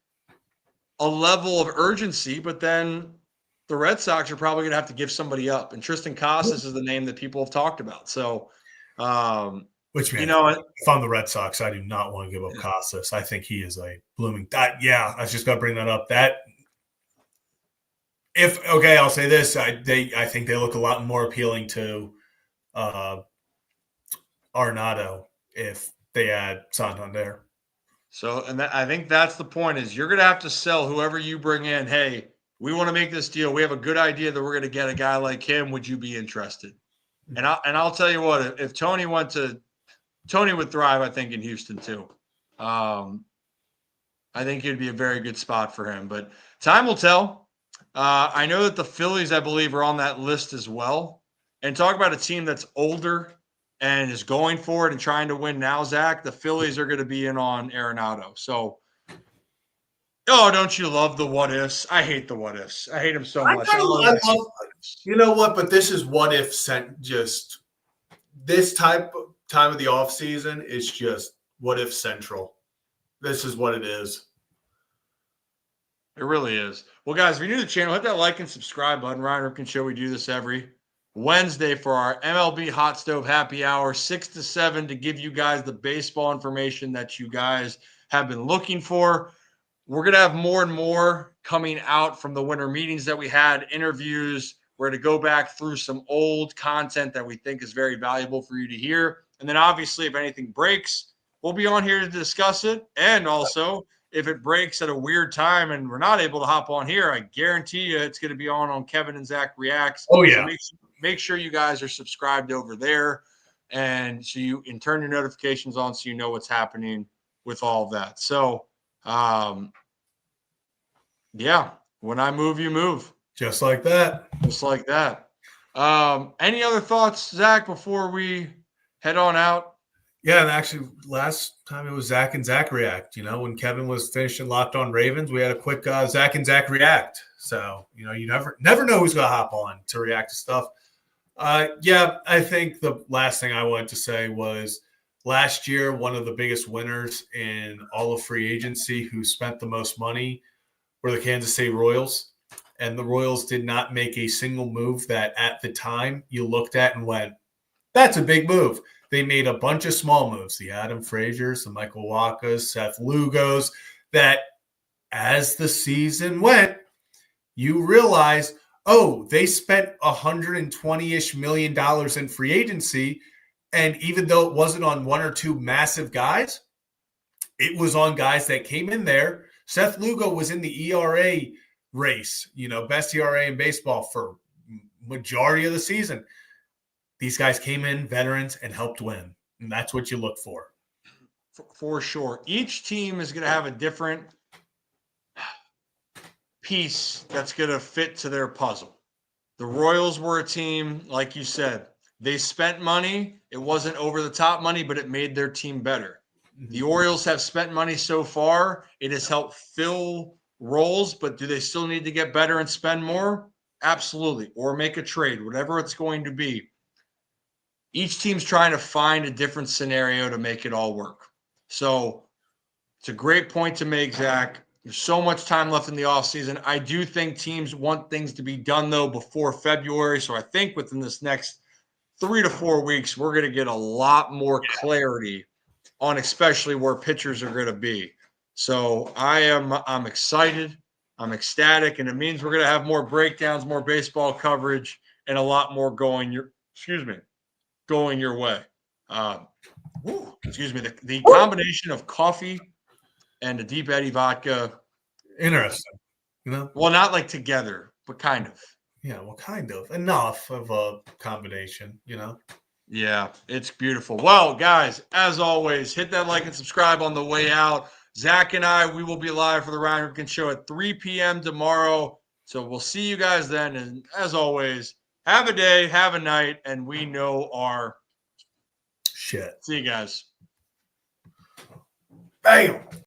a level of urgency, but then the Red Sox are probably going to have to give somebody up. And Tristan Casas is the name that people have talked about. So, if I'm the Red Sox, I do not want to give up Casas. I think he is a blooming. I was just going to bring that up. I'll say this. I think they look a lot more appealing to Arenado if they add Santander. So, and I think that's the point is you're going to have to sell whoever you bring in. Hey, we want to make this deal. We have a good idea that we're going to get a guy like him. Would you be interested? And I'll tell you what, if Tony would thrive, I think, in Houston too. I think it'd be a very good spot for him. But time will tell. I know that the Phillies, I believe, are on that list as well. And talk about a team that's older and is going for it and trying to win now, Zach. The Phillies are going to be in on Arenado. So, oh, don't you love the what ifs? I hate the what ifs. I hate them so much. I love, you know what? But this is what if sent just this time of the off season is just what if central. This is what it is. It really is. Well, guys, if you're new to the channel, hit that like and subscribe button. Ryan Ripken Show. We do this every Wednesday for our MLB Hot Stove Happy Hour, 6 to 7, to give you guys the baseball information that you guys have been looking for. We're going to have more and more coming out from the winter meetings that we had, interviews. We're going to go back through some old content that we think is very valuable for you to hear. And then obviously, if anything breaks, we'll be on here to discuss it. And also, if it breaks at a weird time and we're not able to hop on here, I guarantee you it's going to be on Kevin and Zach Reacts. Oh, yeah. So make sure you guys are subscribed over there, and so you can turn your notifications on so you know what's happening with all of that. So, yeah, when I move, you move. Just like that. Just like that. Any other thoughts, Zach, before we head on out? Yeah, and actually, last time it was Zach and Zach React. You know, when Kevin was finishing Locked On Ravens, we had a quick Zach and Zach React. So, you know, you never know who's going to hop on to react to stuff. Yeah, I think the last thing I wanted to say was last year, one of the biggest winners in all of free agency who spent the most money were the Kansas City Royals. And the Royals did not make a single move that at the time you looked at and went, that's a big move. They made a bunch of small moves, the Adam Frazier's, the Michael Wacha's, Seth Lugo's, that as the season went, you realize, oh, they spent $120-ish million in free agency. And even though it wasn't on one or two massive guys, it was on guys that came in there. Seth Lugo was in the ERA race, you know, best ERA in baseball for majority of the season. These guys came in, veterans, and helped win. And that's what you look for. For sure. Each team is going to have a different piece that's going to fit to their puzzle. The Royals were a team, like you said, they spent money. It wasn't over the top money, but it made their team better. The Orioles have spent money so far. It has helped fill roles, but do they still need to get better and spend more? Absolutely. Or make a trade, whatever it's going to be. Each team's trying to find a different scenario to make it all work. So it's a great point to make, Zach. There's so much time left in the offseason. I do think teams want things to be done, though, before February. So I think within this next 3 to 4 weeks, we're going to get a lot more clarity on especially where pitchers are going to be. So I'm excited. I'm ecstatic. And it means we're going to have more breakdowns, more baseball coverage, and a lot more going your way. Excuse me. The combination of coffee and a Deep Eddy vodka. Interesting. You know? Well, not like together, but kind of. Yeah, well, kind of. Enough of a combination, you know? Yeah, it's beautiful. Well, guys, as always, hit that like and subscribe on the way out. Zach and I, we will be live for the Ryan Ripken Show at 3 p.m. tomorrow. So we'll see you guys then. And as always, have a day, have a night, and we know our shit. See you guys. Bam.